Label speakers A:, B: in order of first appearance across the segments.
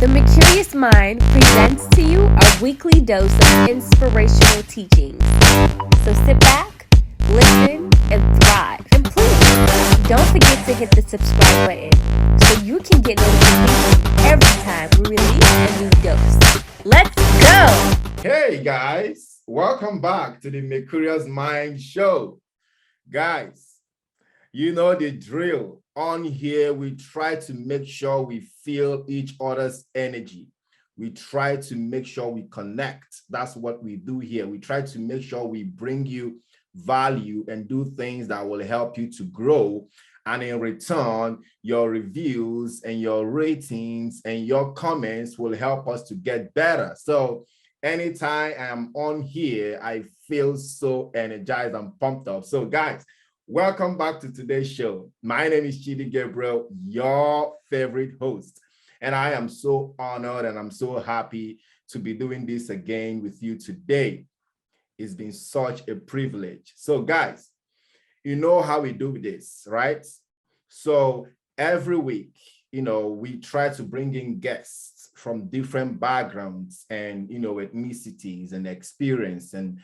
A: The Merkuriusmind presents to you a weekly dose of inspirational teachings. So sit back, listen, and thrive. And please, don't forget to hit the subscribe button so you can get notifications every time we release a new dose. Let's go!
B: Hey guys, welcome back to the Merkuriusmind show. Guys, you know the drill. On here, we try to make sure we feel each other's energy. We try to make sure we connect. That's what we do here. We try to make sure we bring you value and do things that will help you to grow. And in return, your reviews and your ratings and your comments will help us to get better. So anytime I'm on here, I feel so energized and pumped up. So guys, welcome back to today's show. My name is Chidi Gabriel, your favorite host. And I am so honored and I'm so happy to be doing this again with you today. It's been such a privilege. So guys, you know how we do this, right? So every week, we try to bring in guests from different backgrounds and, ethnicities and experience and,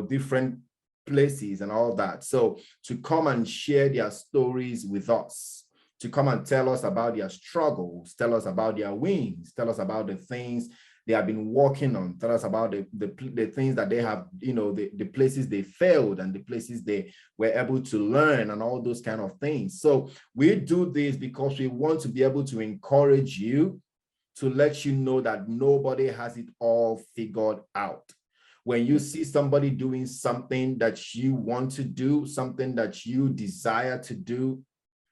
B: different places and all that. So to come and share their stories with us, to come and tell us about their struggles, tell us about their wins, tell us about the things they have been working on, tell us about the things that they have, the places they failed and the places they were able to learn and all those kind of things. So we do this because we want to be able to encourage you, to let you know that nobody has it all figured out. When you see somebody doing something that you want to do, something that you desire to do,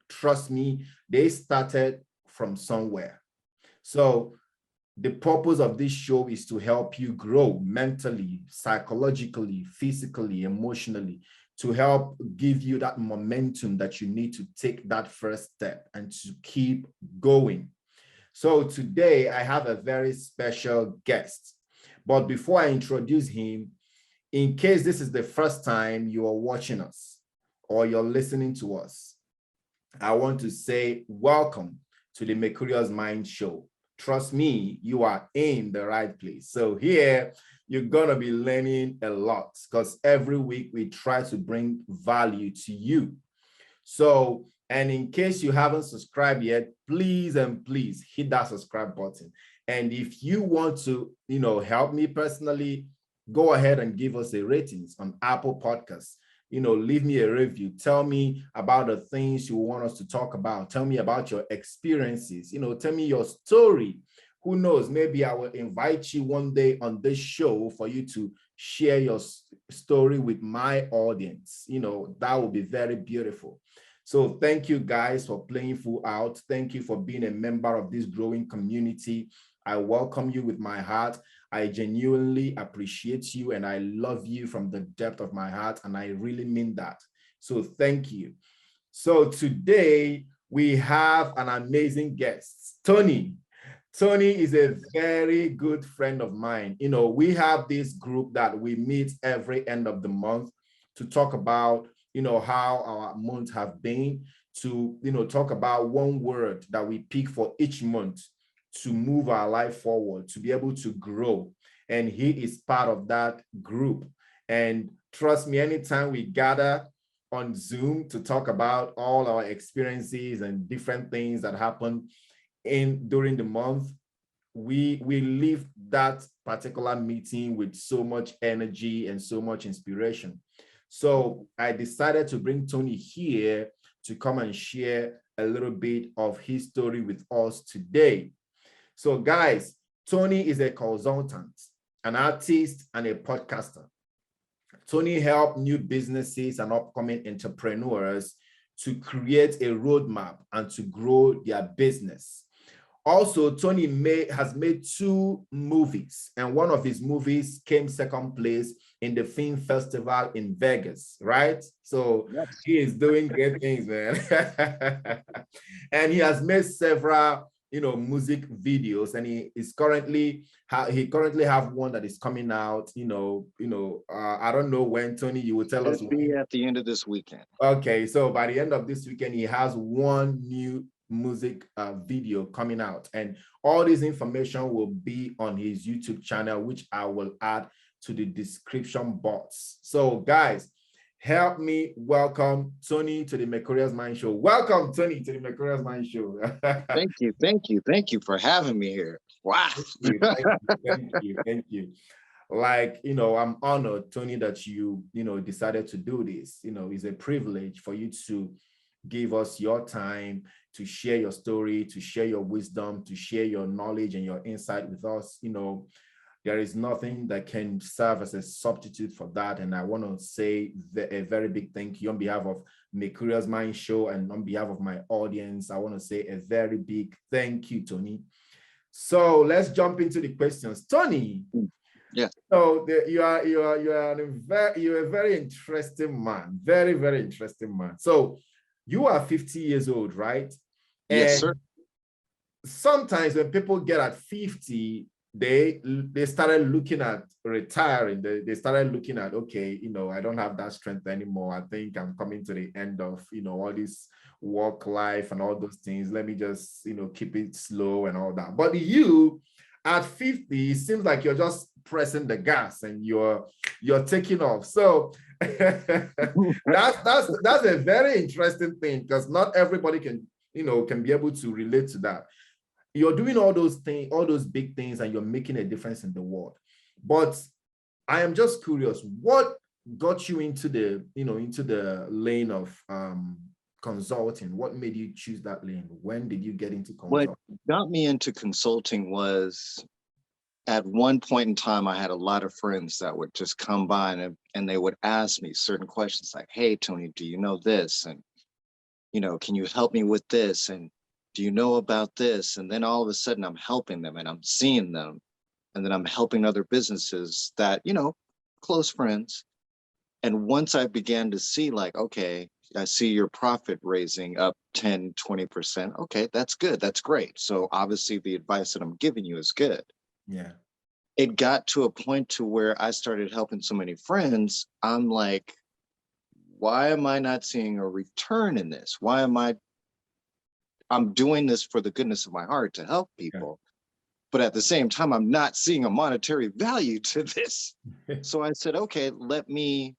B: trust me, they started from somewhere. So the purpose of this show is to help you grow mentally, psychologically, physically, emotionally, to help give you that momentum that you need to take that first step and to keep going. So today I have a very special guest. But before I introduce him, in case this is the first time you are watching us or you're listening to us, I want to say welcome to the Merkuriusmind show. Trust me, you are in the right place. So here, you're going to be learning a lot because every week we try to bring value to you. So, and in case you haven't subscribed yet, please and please hit that subscribe button. And if you want to, help me personally, go ahead and give us a ratings on Apple Podcasts. Leave me a review. Tell me about the things you want us to talk about. Tell me about your experiences. Tell me your story. Who knows? Maybe I will invite you one day on this show for you to share your story with my audience. That would be very beautiful. So thank you guys for playing full out. Thank you for being a member of this growing community. I welcome you with my heart. I genuinely appreciate you and I love you from the depth of my heart. And I really mean that. So thank you. So today we have an amazing guest, Tony. Tony is a very good friend of mine. We have this group that we meet every end of the month to talk about, how our months have been, to, talk about one word that we pick for each month to move our life forward, to be able to grow. And he is part of that group. And trust me, anytime we gather on Zoom to talk about all our experiences and different things that happen during the month, we leave that particular meeting with so much energy and so much inspiration. So I decided to bring Tony here to come and share a little bit of his story with us today. So guys, Tony is a consultant, an artist, and a podcaster. Tony helped new businesses and upcoming entrepreneurs to create a roadmap and to grow their business. Also, Tony has made 2 movies, and one of his movies came second place in the film festival in Vegas, right? So yes. He is doing great things, man. And he has made several, music videos, and he currently have one that is coming out. I don't know when, Tony. You will tell us.
C: It'll be at the end of this weekend.
B: Okay, so by the end of this weekend, he has one new music video coming out, and all this information will be on his YouTube channel, which I will add to the description box. So guys, help me welcome Tony to the Merkuriusmind show. Welcome, Tony, to the Merkuriusmind show.
C: Thank you for having me here. Wow.
B: Thank you. Like, I'm honored, Tony, that you decided to do this. It's a privilege for you to give us your time, to share your story, to share your wisdom, to share your knowledge and your insight with us. There is nothing that can serve as a substitute for that. And I want to say a very big thank you on behalf of Merkuriusmind show, and on behalf of my audience. I want to say a very big thank you, Tony. So let's jump into the questions. Tony.
C: Yeah.
B: So you're a very interesting man. Very, very interesting man. So you are 50 years old, right?
C: Yes, sir.
B: Sometimes when people get at 50, they started looking at retiring. They started looking at, okay, I don't have that strength anymore. I think I'm coming to the end of, all this work life and all those things. Let me just, keep it slow and all that. But you at 50, it seems like you're just pressing the gas and you're taking off. So that's a very interesting thing, because not everybody can be able to relate to that. You're doing all those things, all those big things, and you're making a difference in the world. But I am just curious, what got you into the lane of consulting? What made you choose that lane? When did you get into consulting?
C: What got me into consulting was, at one point in time, I had a lot of friends that would just come by and they would ask me certain questions like, hey, Tony, do you know this? And, can you help me with this? And do you know about this? And then all of a sudden I'm helping them and I'm seeing them. And then I'm helping other businesses that, close friends. And once I began to see, like, okay, I see your profit raising up 10, 20%. Okay, that's good. That's great. So obviously the advice that I'm giving you is good.
B: Yeah.
C: It got to a point to where I started helping so many friends. I'm like, why am I not seeing a return in this? I'm doing this for the goodness of my heart to help people. Yeah. But at the same time, I'm not seeing a monetary value to this. So I said, okay, let me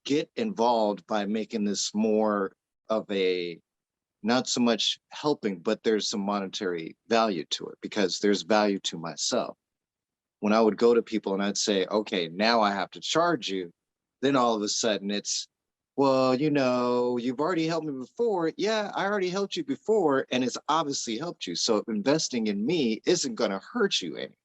C: get involved by making this more of a, not so much helping, but there's some monetary value to it, because there's value to myself. When I would go to people and I'd say, okay, now I have to charge you, then all of a sudden it's, well, you've already helped me before. Yeah, I already helped you before, and it's obviously helped you. So investing in me isn't going to hurt you any.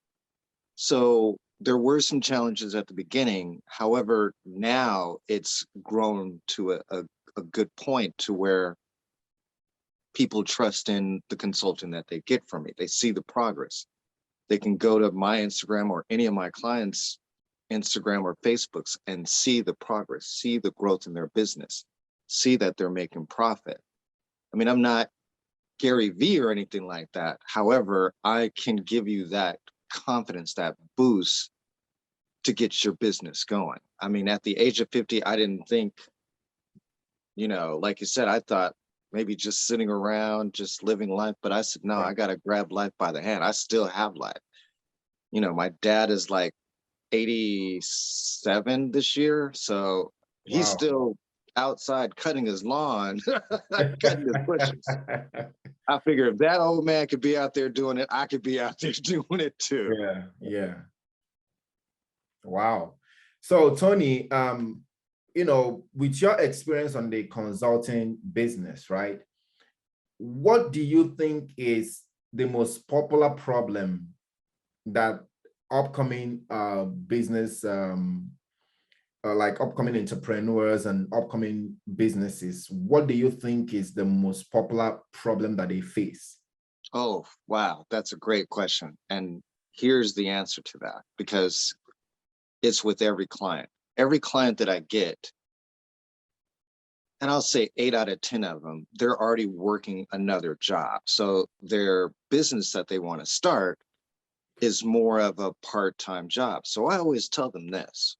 C: So there were some challenges at the beginning. However, now it's grown to a good point to where people trust in the consulting that they get from me. They see the progress. They can go to my Instagram or any of my clients' Instagram or Facebooks and see the progress, see the growth in their business, see that they're making profit. I mean, I'm not Gary Vee or anything like that. However, I can give you that confidence, that boost to get your business going. I mean, at the age of 50, I didn't think, like you said, I thought maybe just sitting around, just living life. But I said, no, I got to grab life by the hand. I still have life. My dad is like 87 this year. So he's still outside cutting his lawn, cutting his bushes. I figure if that old man could be out there doing it, I could be out there doing it too.
B: Yeah. Wow. So Tony, with your experience on the consulting business, right? What do you think is the most popular problem that upcoming business, like upcoming entrepreneurs and upcoming businesses, what do you think is the most popular problem that they face?
C: Oh, wow. That's a great question. And here's the answer to that, because it's with every client. Every client that I get, and I'll say 8 out of 10 of them, they're already working another job. So their business that they want to start is more of a part-time job. So I always tell them this: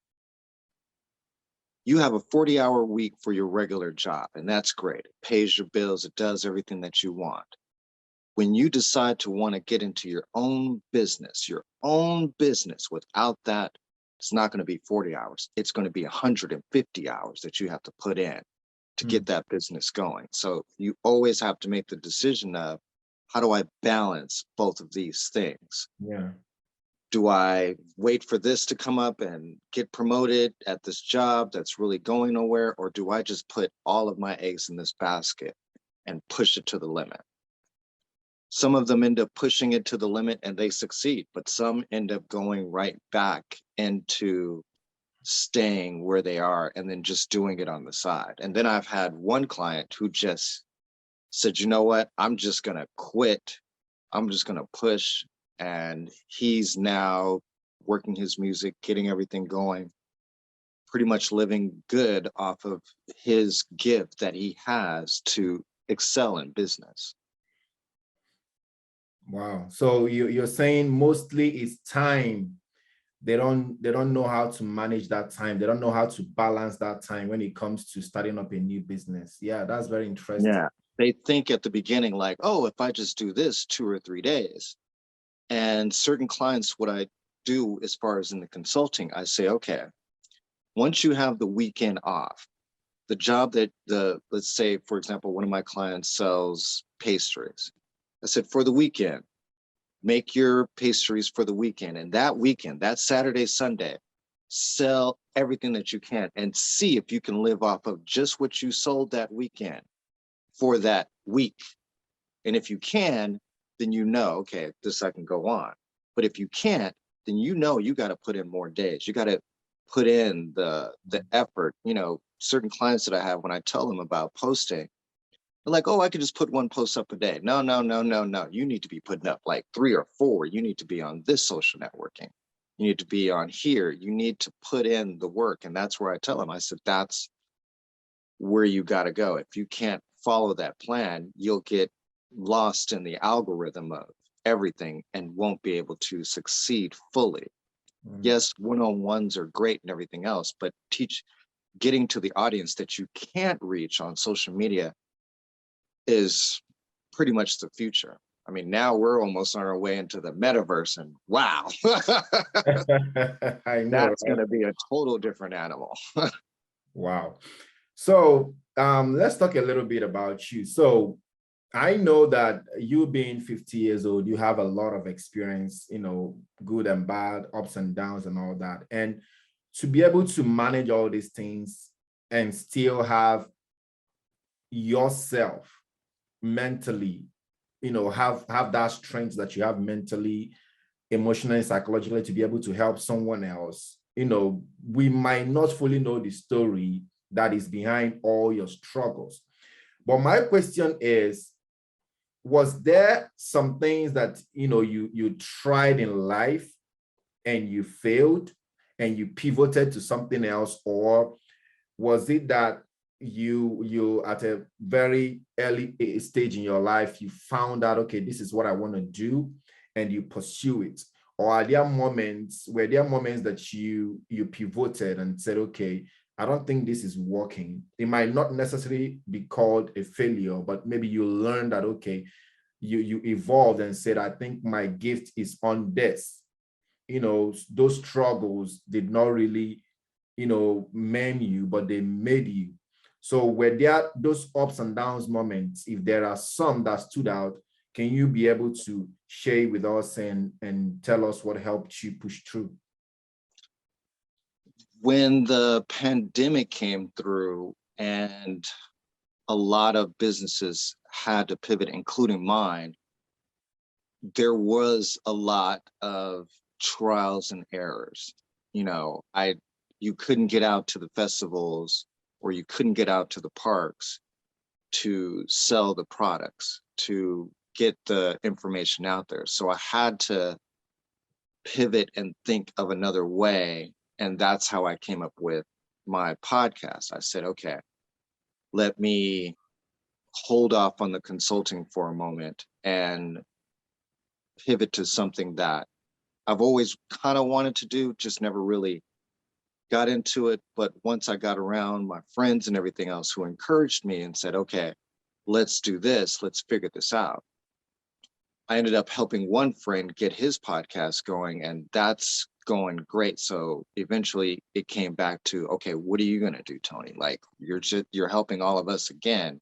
C: you have a 40-hour week for your regular job, and that's great. It pays your bills, it does everything that you want. When you decide to want to get into your own business without that, it's not going to be 40 hours. It's going to be 150 hours that you have to put in to get that business going. So you always have to make the decision of, how do I balance both of these things?
B: Yeah.
C: Do I wait for this to come up and get promoted at this job that's really going nowhere? Or do I just put all of my eggs in this basket and push it to the limit? Some of them end up pushing it to the limit and they succeed, but some end up going right back into staying where they are and then just doing it on the side. And then I've had one client who just said, you know what, I'm just going to quit. I'm just going to push. And he's now working his music, getting everything going, pretty much living good off of his gift that he has to excel in business.
B: Wow. So you're saying mostly it's time. They don't know how to manage that time. They don't know how to balance that time when it comes to starting up a new business. Yeah, that's very interesting.
C: Yeah. They think at the beginning, like, oh, if I just do this 2 or 3 days. And certain clients, what I do as far as in the consulting, I say, okay, once you have the weekend off, the job that let's say, for example, one of my clients sells pastries. I said, for the weekend, make your pastries for the weekend. And that weekend, that Saturday, Sunday, sell everything that you can and see if you can live off of just what you sold that weekend for that week. And if you can, then you know, okay, this I can go on. But if you can't, then you know you got to put in more days. You got to put in the effort. You know, certain clients that I have, when I tell them about posting, they're like, oh, I could just put 1 post up a day. No. You need to be putting up like 3 or 4. You need to be on this social networking. You need to be on here. You need to put in the work. And that's where I tell them, I said, that's where you got to go. If you can't follow that plan, you'll get lost in the algorithm of everything and won't be able to succeed fully. Yes, one-on-ones are great and everything else, but getting to the audience that you can't reach on social media is pretty much the future. I mean, now we're almost on our way into the metaverse, and wow,
B: I know,
C: that's
B: right?
C: going to be a total different animal.
B: Wow. So let's talk a little bit about you. So I know that you being 50 years old, you have a lot of experience, you know, good and bad, ups and downs and all that. And to be able to manage all these things and still have yourself mentally, you know, have that strength that you have mentally, emotionally, psychologically, to be able to help someone else. You know, we might not fully know the story that is behind all your struggles. But my question is, was there some things that, you know, you tried in life and you failed and you pivoted to something else? Or was it that you at a very early stage in your life, you found out, okay, this is what I want to do, and you pursue it? Or were there moments that you pivoted and said, okay, I don't think this is working? It might not necessarily be called a failure, but maybe you learned that, okay, you evolved and said, I think my gift is on this. You know, those struggles did not really, you know, maim you, but they made you. So were there those ups and downs moments? If there are some that stood out, can you be able to share with us and tell us what helped you push through?
C: When the pandemic came through and a lot of businesses had to pivot, including mine, there was a lot of trials and errors. You know, you couldn't get out to the festivals, or you couldn't get out to the parks to sell the products, to get the information out there. So I had to pivot and think of another way. And that's how I came up with my podcast. I said, okay, let me hold off on the consulting for a moment and pivot to something that I've always kind of wanted to do, just never really got into it. But once I got around my friends and everything else who encouraged me and said, okay, let's do this, let's figure this out. I ended up helping one friend get his podcast going, and that's going great. So eventually it came back to, okay, what are you going to do, Tony? Like, you're helping all of us again.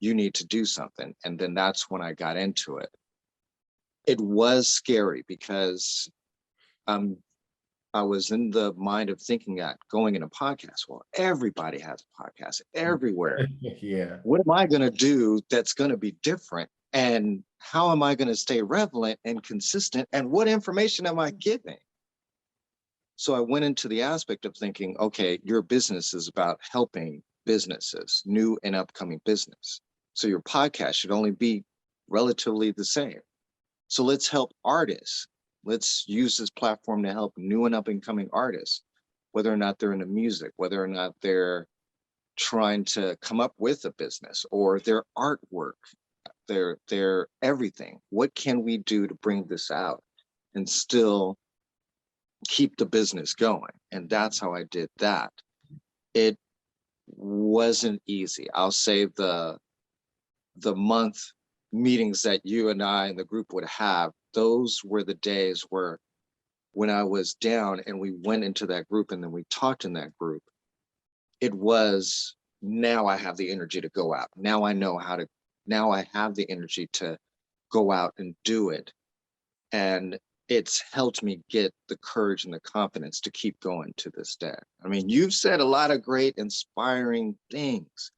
C: You need to do something. And then that's when I got into it. It was scary because I was in the mind of thinking that going in a podcast, well, everybody has a podcast everywhere.
B: Yeah.
C: What am I going to do that's going to be different? And how am I going to stay relevant and consistent? And what information am I giving? So I went into the aspect of thinking, okay, your business is about helping businesses, new and upcoming business. So your podcast should only be relatively the same. So let's help artists. Let's use this platform to help new and up and coming artists, whether or not they're into music, whether or not they're trying to come up with a business or their artwork, their everything. What can we do to bring this out and still keep the business going? And that's how I did that. It wasn't easy. I'll say the month meetings that you and I and the group would have, those were the days where when I was down and we went into that group and then we talked in that group, it was, now I have the energy to go out. Now I know how to, now I have the energy to go out and do it. And it's helped me get the courage and the confidence to keep going to this day. I mean, you've said a lot of great, inspiring things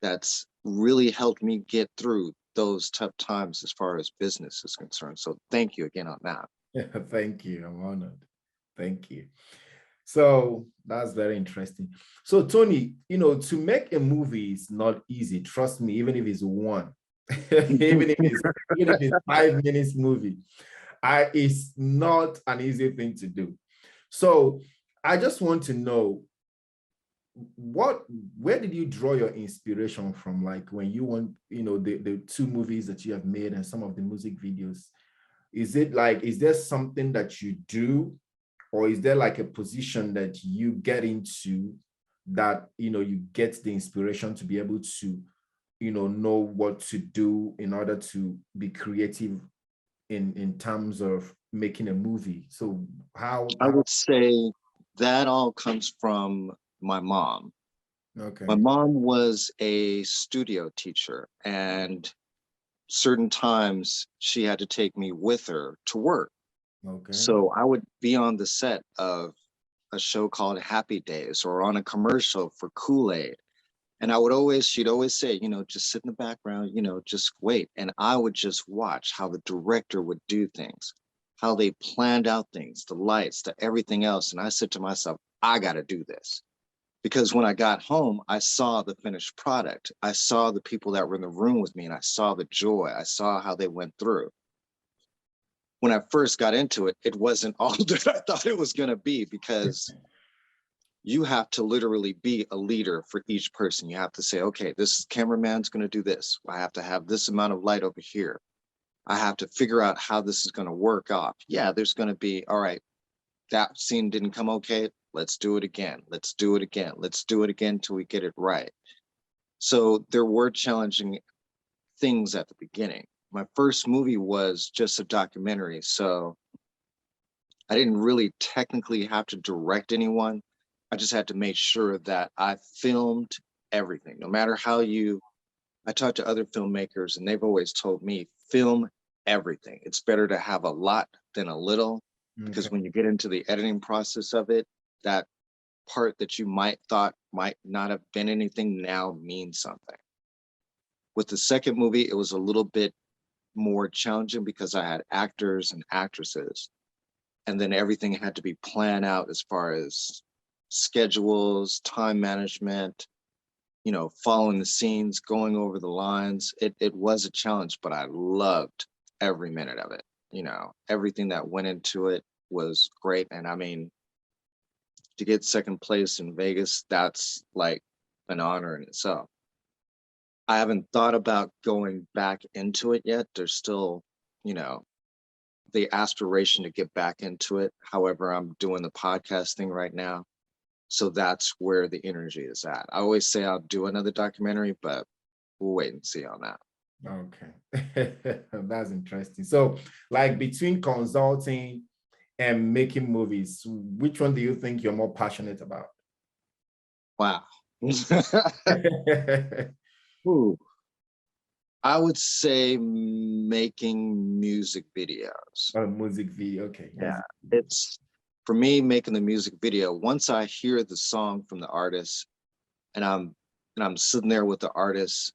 C: that's really helped me get through those tough times as far as business is concerned. So thank you again on that.
B: Thank you. I'm honored. Thank you. So that's very interesting. So Tony, to make a movie is not easy. Trust me, even if it's one, even if it's 5 minutes movie, it's not an easy thing to do. So I just want to know, where did you draw your inspiration from? Like when you want, the 2 movies that you have made and some of the music videos, is there something that you do, or is there like a position that you get into that, you get the inspiration to be able to, know what to do in order to be creative in terms of making a movie? So
C: I would say that all comes from my mom.
B: Okay.
C: My mom was a studio teacher, and certain times she had to take me with her to work.
B: Okay.
C: So I would be on the set of a show called Happy Days or on a commercial for Kool-Aid. And she'd always say, just sit in the background, just wait. And I would just watch how the director would do things, how they planned out things, the lights, the everything else. And I said to myself, I got to do this. Because when I got home, I saw the finished product. I saw the people that were in the room with me, and I saw the joy. I saw how they went through. When I first got into it, it wasn't all that I thought it was going to be, because you have to literally be a leader for each person. You have to say, okay, this cameraman's going to do this. I have to have this amount of light over here. I have to figure out how this is going to work off. Yeah, there's going to be, all right, that scene didn't come okay. Let's do it again. Let's do it again. Let's do it again till we get it right. So there were challenging things at the beginning. My first movie was just a documentary, so I didn't really technically have to direct anyone. I just had to make sure that I filmed everything. No matter how I talked to other filmmakers, and they've always told me, film everything. It's better to have a lot than a little, because when you get into the editing process of it, that part that you thought might not have been anything now means something. With the second movie, it was a little bit more challenging because I had actors and actresses, and then everything had to be planned out as far as schedules, time management, following the scenes, going over the lines. It was a challenge, but I loved every minute of it. Everything that went into it was great. And I mean, to get second place in Vegas, that's like an honor in itself. I haven't thought about going back into it yet. There's still, the aspiration to get back into it. However, I'm doing the podcast thing right now. So that's where the energy is at. I always say I'll do another documentary, but we'll wait and see on that.
B: Okay. That's interesting. So like between consulting and making movies, which one do you think you're more passionate about?
C: Wow. Ooh. I would say making music videos.
B: Oh, music video. Okay.
C: Yeah. It's for me making the music video. Once I hear the song from the artist and I'm sitting there with the artist,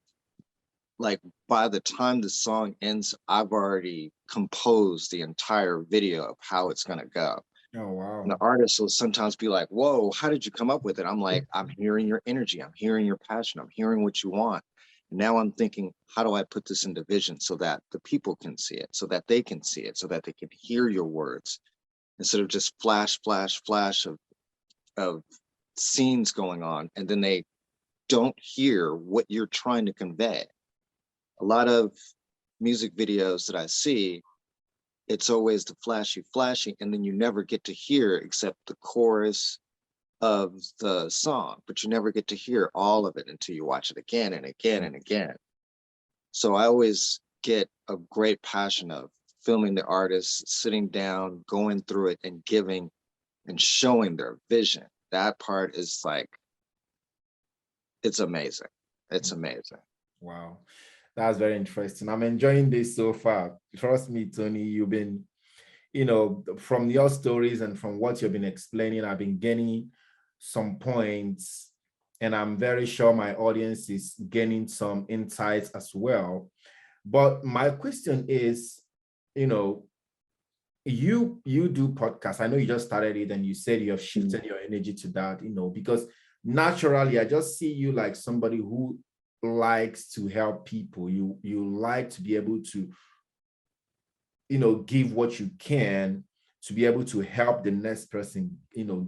C: like by the time the song ends, I've already composed the entire video of how it's gonna go.
B: Oh,
C: And the
B: wow.
C: artist will sometimes be like, whoa, how did you come up with it? I'm like, I'm hearing your energy, I'm hearing your passion, I'm hearing what you want. And now I'm thinking, how do I put this into vision so that the people can see it, so that they can see it, so that they can hear your words instead of just flash, flash, flash of scenes going on. And then they don't hear what you're trying to convey. A lot of music videos that I see, it's always the flashy, flashy, and then you never get to hear except the chorus of the song, but you never get to hear all of it until you watch it again and again and again. So I always get a great passion of filming the artists, sitting down, going through it and giving and showing their vision. That part is like, it's amazing. It's amazing.
B: Wow. That's very interesting. I'm enjoying this so far. Trust me, Tony, you've been, from your stories and from what you've been explaining, I've been getting some points, and I'm very sure my audience is gaining some insights as well. But my question is, you do podcasts. I know you just started it and you said you have shifted your energy to that, because naturally I just see you like somebody who likes to help people. You like to be able to, give what you can to be able to help the next person,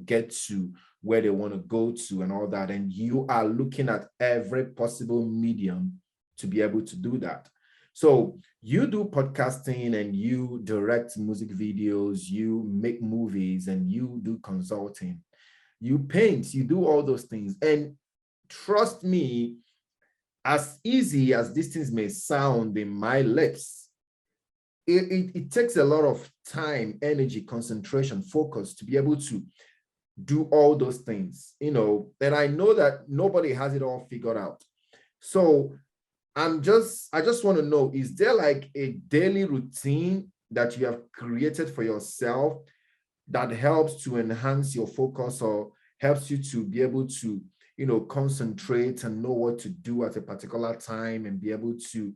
B: get to where they want to go to and all that. And you are looking at every possible medium to be able to do that. So you do podcasting and you direct music videos, you make movies and you do consulting, you paint, you do all those things. And trust me, as easy as these things may sound in my lips, it takes a lot of time, energy, concentration, focus to be able to do all those things, and I know that nobody has it all figured out. So I just want to know, is there like a daily routine that you have created for yourself that helps to enhance your focus or helps you to be able to, concentrate and know what to do at a particular time and be able to,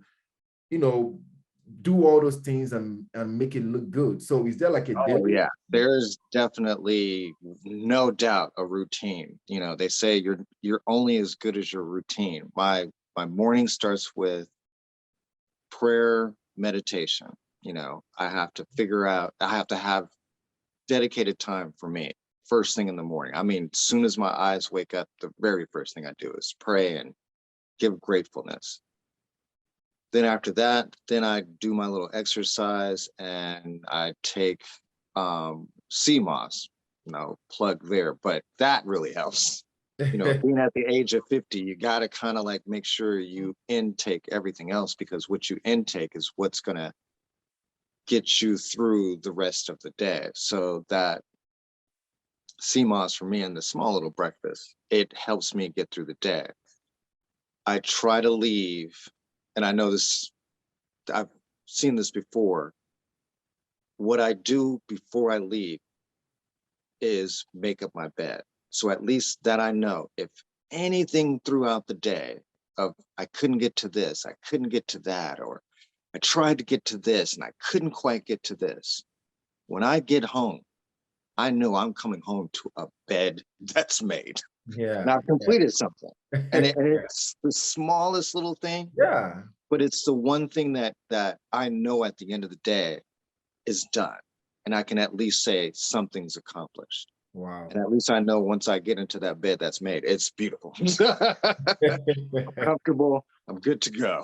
B: do all those things and make it look good? So is there like a
C: Oh
B: daily?
C: yeah, there's definitely no doubt a routine. They say you're only as good as your routine. My morning starts with prayer, meditation. I have to have dedicated time for me first thing in the morning. I mean, as soon as my eyes wake up, the very first thing I do is pray and give gratefulness. Then after that, then I do my little exercise and I take CMOS, plug there, but that really helps. Being at the age of 50, you got to kind of like make sure you intake everything else, because what you intake is what's going to get you through the rest of the day. So that CMOS for me and the small little breakfast, it helps me get through the day. I try to leave, and I know this, I've seen this before. What I do before I leave is make up my bed. So at least that I know if anything throughout the day of I couldn't get to this, I couldn't get to that, or I tried to get to this and I couldn't quite get to this. When I get home, I know I'm coming home to a bed that's made. And
B: Yeah.
C: I've completed something. And,
B: Yeah.
C: it's the smallest little thing,
B: Yeah.
C: but it's the one thing that I know at the end of the day is done. And I can at least say something's accomplished.
B: Wow.
C: And at least I know once I get into that bed that's made, it's beautiful. I'm comfortable. I'm good to go.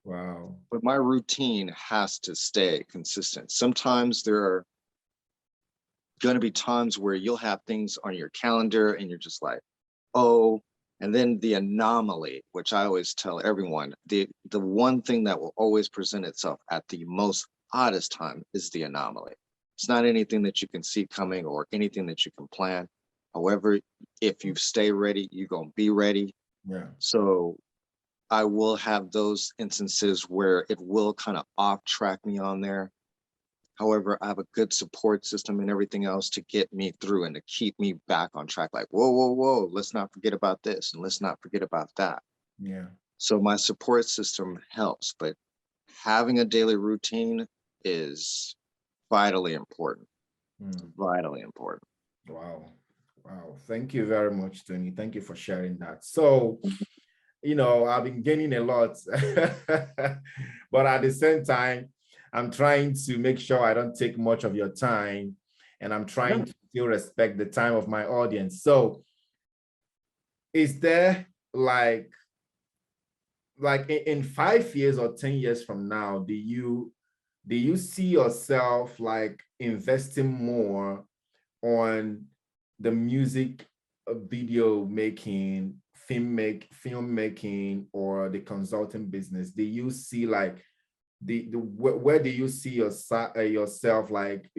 B: Wow.
C: But my routine has to stay consistent. Sometimes there are going to be times where you'll have things on your calendar and you're just like, oh, and then the anomaly, which I always tell everyone, the one thing that will always present itself at the most oddest time is the anomaly. It's not anything that you can see coming or anything that you can plan. However, if you stay ready, you're going to be ready.
B: Yeah.
C: So I will have those instances where it will kind of off track me on there. However, I have a good support system and everything else to get me through and to keep me back on track. Like, whoa, whoa, whoa, let's not forget about this and let's not forget about that.
B: Yeah.
C: So my support system helps, but having a daily routine is vitally important. Vitally important.
B: Wow. Wow. Thank you very much, Tony. Thank you for sharing that. So, I've been gaining a lot, but at the same time, I'm trying to make sure I don't take much of your time, and I'm trying to still respect the time of my audience. So is there like in 5 years or 10 years from now, do you see yourself like investing more on the music, video making, filmmaking, or the consulting business? Do you see like where do you see yourself like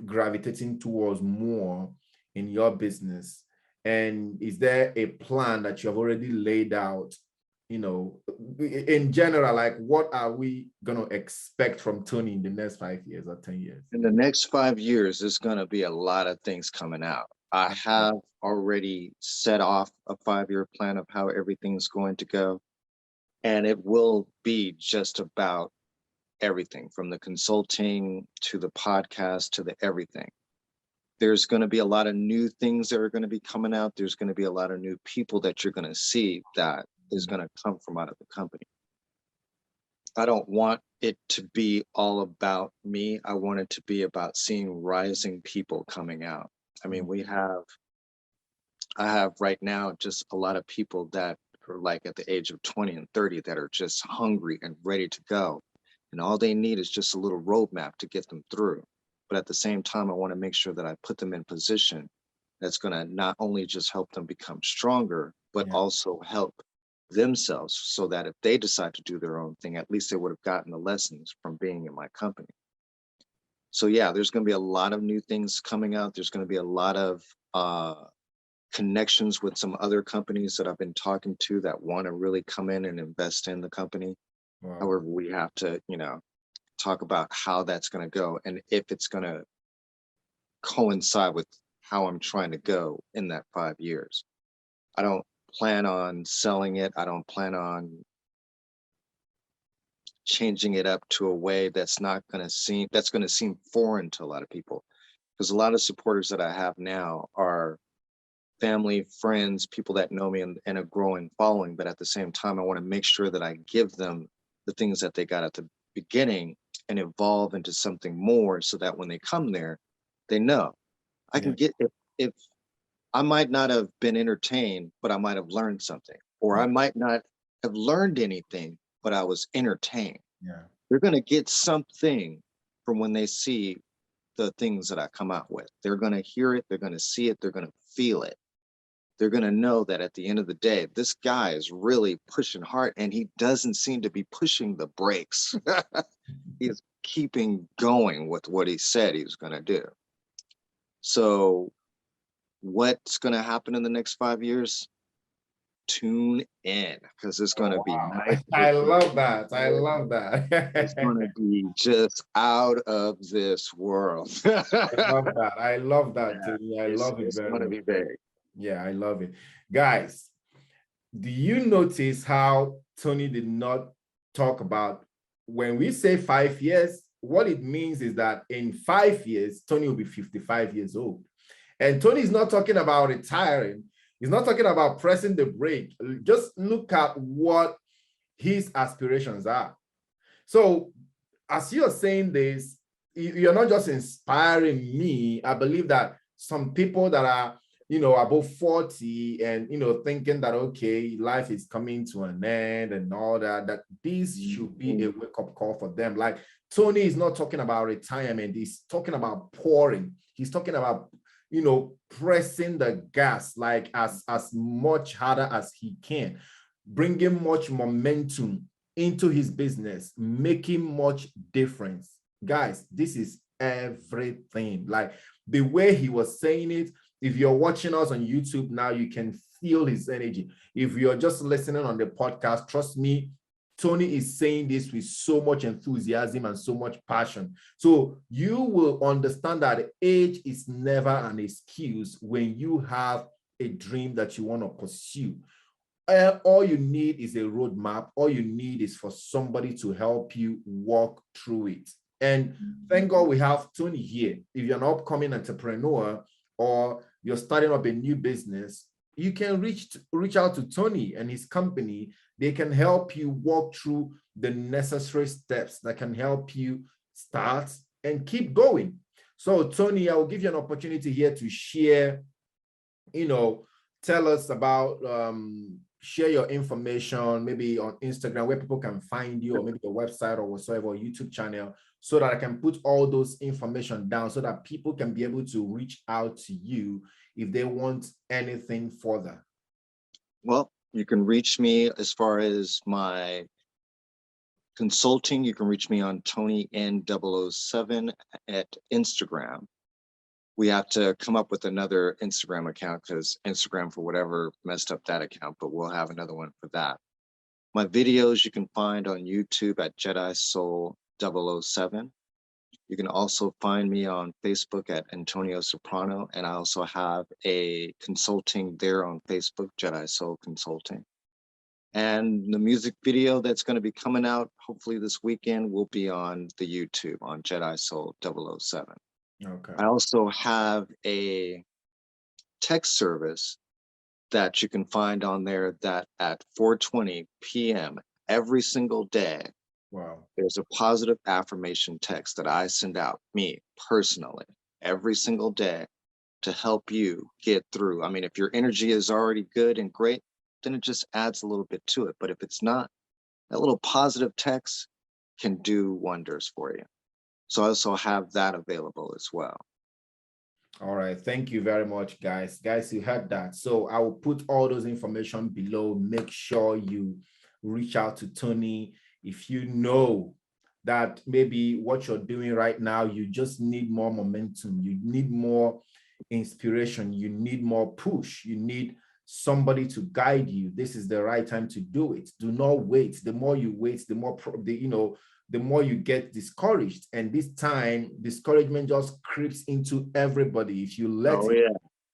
B: gravitating towards more in your business? And is there a plan that you have already laid out, in general, like what are we going to expect from Tony in the next 5 years or 10 years?
C: In the next 5 years, there's going to be a lot of things coming out. I have already set off a 5-year plan of how everything's going to go. And it will be just about everything from the consulting to the podcast to the everything. There's going to be a lot of new things that are going to be coming out. There's going to be a lot of new people that you're going to see that is going to come from out of the company. I don't want it to be all about me. I want it to be about seeing rising people coming out. I mean, I have right now just a lot of people that are like at the age of 20 and 30 that are just hungry and ready to go. And all they need is just a little roadmap to get them through. But at the same time, I want to make sure that I put them in position that's going to not only just help them become stronger, but also help themselves so that if they decide to do their own thing, at least they would have gotten the lessons from being in my company. So yeah, there's going to be a lot of new things coming out. There's going to be a lot of connections with some other companies that I've been talking to that want to really come in and invest in the company. Wow. However, we have to, talk about how that's going to go and if it's going to coincide with how I'm trying to go in that 5 years. I don't plan on selling it. I don't plan on changing it up to a way that's going to seem foreign to a lot of people, because a lot of supporters that I have now are family, friends, people that know me and a growing following. But at the same time, I want to make sure that I give them the things that they got at the beginning and evolve into something more so that when they come there, they know I can get, if I might not have been entertained, but I might have learned something, or I might not have learned anything, but I was entertained. Yeah. They're going to get something from when they see the things that I come out with. They're going to hear it. They're going to see it. They're going to feel it. They're going to know that at the end of the day, this guy is really pushing hard and he doesn't seem to be pushing the brakes. He's keeping going with what he said he was going to do. So what's going to happen in the next 5 years? Tune in, because it's going to be nice.
B: I love that. I love that.
C: It's going to be just out of this world.
B: I love that. I love that. Yeah, I love it.
C: It's going to be big.
B: Yeah, I love it. Guys, do you notice how Tony did not talk about when we say 5 years? What it means is that in 5 years, Tony will be 55 years old. And Tony is not talking about retiring. He's not talking about pressing the brake. Just look at what his aspirations are. So as you're saying this, you're not just inspiring me. I believe that some people that are, above 40 and, thinking that, okay, life is coming to an end and all that, that this should be a wake-up call for them. Like Tony is not talking about retirement. He's talking about pouring. He's talking about, pressing the gas like as much harder as he can, bringing much momentum into his business, making much difference. Guys, this is everything. Like the way he was saying it, if you're watching us on YouTube now, you can feel his energy. If you're just listening on the podcast, trust me, Tony is saying this with so much enthusiasm and so much passion. So you will understand that age is never an excuse when you have a dream that you want to pursue. All you need is a roadmap. All you need is for somebody to help you walk through it. And thank God we have Tony here. If you're an upcoming entrepreneur or you're starting up a new business, you can reach out to Tony and his company. They can help you walk through the necessary steps that can help you start and keep going. So Tony, I will give you an opportunity here to share, tell us about, share your information, maybe on Instagram where people can find you, or maybe your website or whatsoever, or YouTube channel, so that I can put all those information down so that people can be able to reach out to you if they want anything further.
C: Well, you can reach me as far as my consulting. You can reach me on Tony N007 at Instagram. We have to come up with another Instagram account because Instagram, for whatever, messed up that account, but we'll have another one for that. My videos you can find on YouTube at Jedi Soul 007. You can also find me on Facebook at Antonio Soprano, and I also have a consulting there on Facebook, Jedi Soul Consulting. And the music video that's going to be coming out hopefully this weekend will be on the YouTube on Jedi Soul 007.
B: Okay.
C: I also have a text service that you can find on there that at 4:20 p.m. every single day,
B: wow,
C: there's a positive affirmation text that I send out, me personally, every single day to help you get through. I mean, if your energy is already good and great, then it just adds a little bit to it. But if it's not, that little positive text can do wonders for you. So I also have that available as well.
B: All right. Thank you very much, guys. Guys, you heard that. So I will put all those information below. Make sure you reach out to Tony. If you know that maybe what you're doing right now, you just need more momentum, you need more inspiration, you need more push, you need somebody to guide you, this is the right time to do it. Do not wait. The more you wait, the more the more you get discouraged. And this time, discouragement just creeps into everybody if you let it.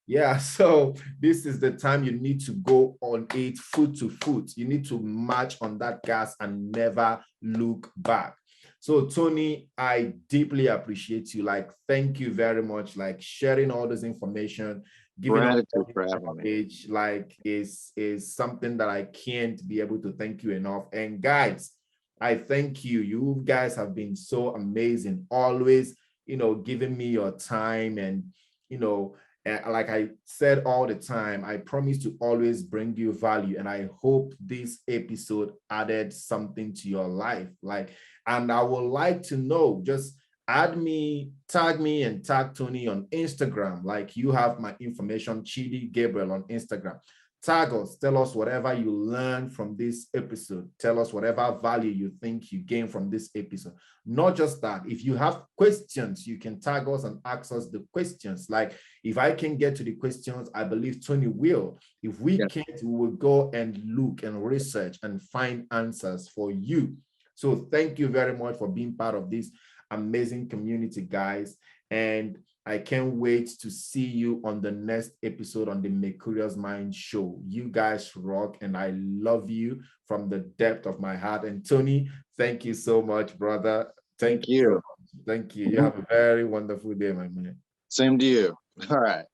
B: Yeah, so this is the time you need to go on it foot to foot. You need to march on that gas and never look back. So Tony, I deeply appreciate you. Like, thank you very much. Like sharing all this information, giving all knowledge, like is something that I can't be able to thank you enough. And guys, I thank you. You guys have been so amazing. Always, giving me your time and, like I said all the time, I promise to always bring you value. And I hope this episode added something to your life. And I would like to know, just add me, tag me, and tag Tony on Instagram. Like you have my information, Chidi Gabriel on Instagram. Tag us, tell us whatever you learned from this episode. Tell us whatever value you think you gain from this episode. Not just that, if you have questions, you can tag us and ask us the questions. Like if I can get to the questions, I believe Tony will. If we can't, we will go and look and research and find answers for you. So thank you very much for being part of this amazing community, guys. And I can't wait to see you on the next episode on the Merkuriusmind show. You guys rock, and I love you from the depth of my heart. And Tony, thank you so much, brother. Thank you. So much. Thank you. You have a very wonderful day, my man.
C: Same to you. All right.